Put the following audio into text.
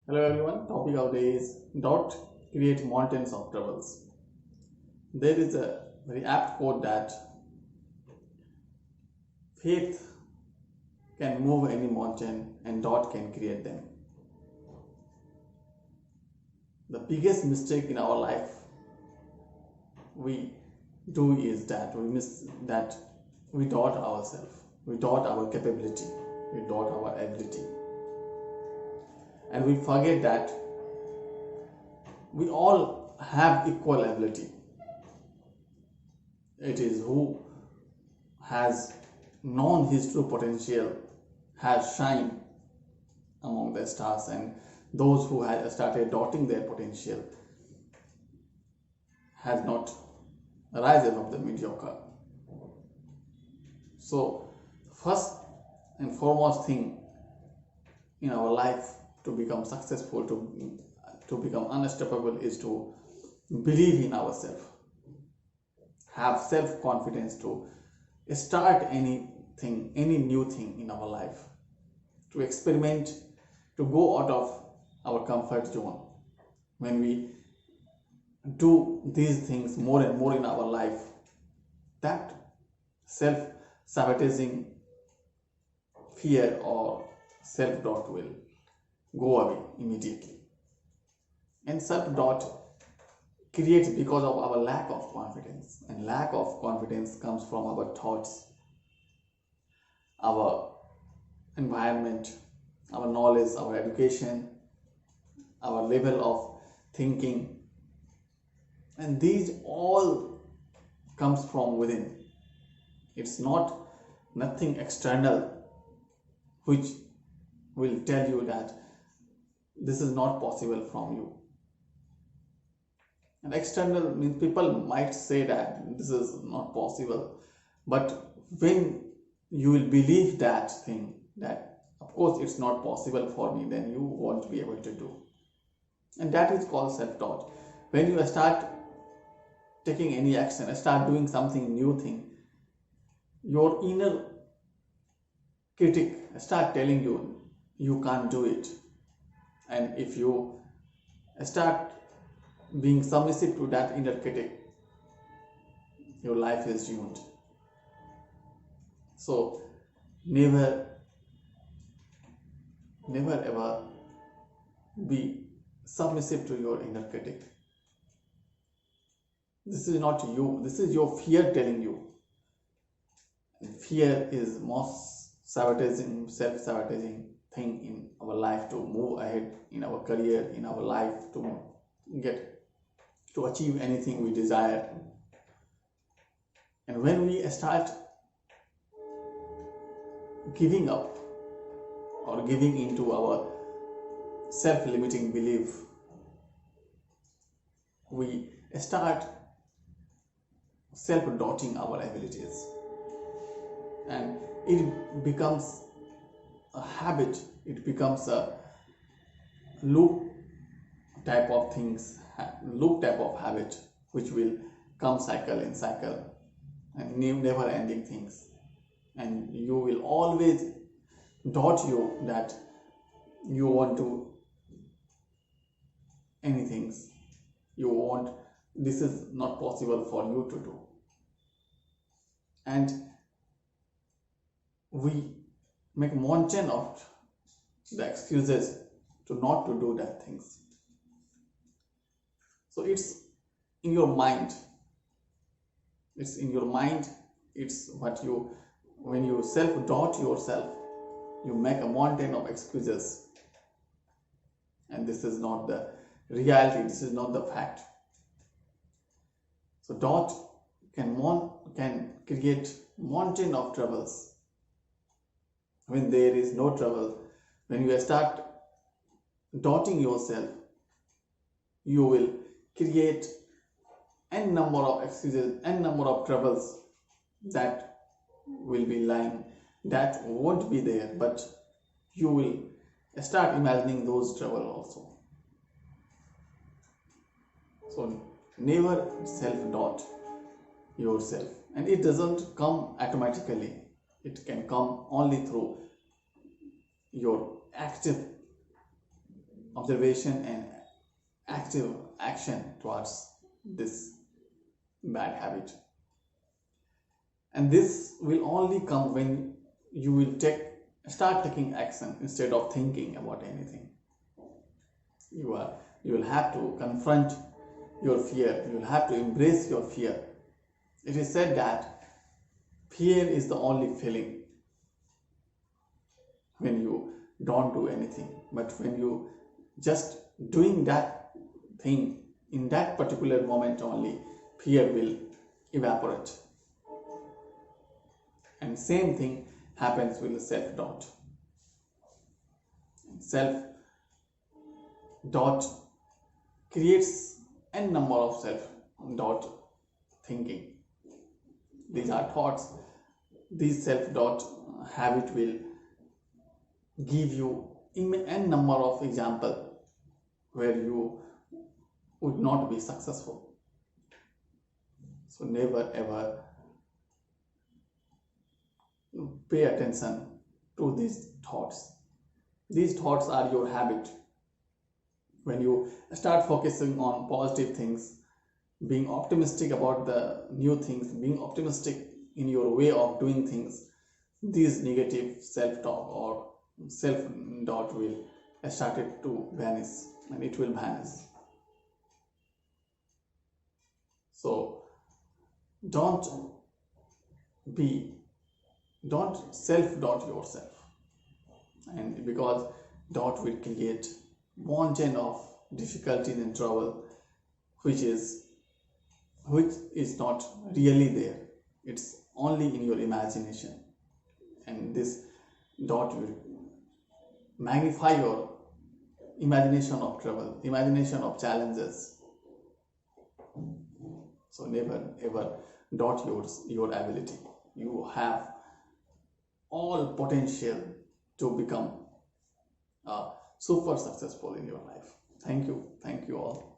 Hello everyone, topic of the day is dot create mountains of troubles. There is a very apt quote that faith can move any mountain and dot can create them. The biggest mistake in our life we do is that we miss that we doubt ourselves, we doubt our capability, we doubt our ability, and we forget that we all have equal ability. It is who has known his true potential has shined among the stars, and those who had started doubting their potential has not risen from the mediocre. So first and foremost thing in our life to become successful, to become unstoppable, is to believe in ourselves, have self-confidence to start anything, any new thing in our life, to experiment, to go out of our comfort zone. When we do these things more and more in our life, that self-sabotaging fear or self-doubt will go away immediately. And self-doubt creates because of our lack of confidence, and lack of confidence comes from our thoughts, our environment, our knowledge, our education, our level of thinking, and these all comes from within. It's not nothing external which will tell you that this is not possible from you. And external means people might say that this is not possible, but when you will believe that thing, that of course it's not possible for me, then you won't be able to do. And that is called self-doubt. When you start taking any action, start doing something new thing, your inner critic start telling you you can't do it. And if you start being submissive to that inner critic, your life is doomed. So never ever be submissive to your inner critic. This is not you, this is your fear telling you. And fear is most sabotaging, self-sabotaging thing in our life to move ahead in our career, in our life, to achieve anything we desire. And when we start giving up or giving into our self-limiting belief, we start self-doubting our abilities, and it becomes a habit, it becomes a loop type of habit which will come cycle in cycle and never ending things. And you will always doubt you that you want to anything, you want, this is not possible for you to do. And we make mountain of the excuses to not to do that things. So it's in your mind, it's what you, when you self-doubt yourself, you make a mountain of excuses, and this is not the reality, this is not the fact. So doubt can create mountain of troubles. When there is no trouble, when you start doubting yourself, you will create n number of excuses, n number of troubles that will be lying, that won't be there, but you will start imagining those trouble also. So never self-doubt yourself, and it doesn't come automatically, it can come only through your active observation and active action towards this bad habit. And this will only come when you will start taking action instead of thinking about anything. You will have to confront your fear. You will have to embrace your fear. It is said that fear is the only feeling when you don't do anything, but when you just doing that thing in that particular moment only, fear will evaporate. And same thing happens with the self-doubt. Self-doubt creates n number of self-doubt thinking. These are thoughts. This self-doubt habit will give you n number of examples where you would not be successful. So never ever pay attention to these thoughts. These thoughts are your habit. When you start focusing on positive things, being optimistic about the new things, being optimistic in your way of doing things, these negative self-talk or self-doubt will start to vanish, and it will vanish. So don't self-doubt yourself, and because doubt will create mountain of difficulties and trouble which is not really there. It's only in your imagination, and this doubt will magnify your imagination of trouble, imagination of challenges. So never ever doubt your ability. You have all potential to become super successful in your life. Thank you all.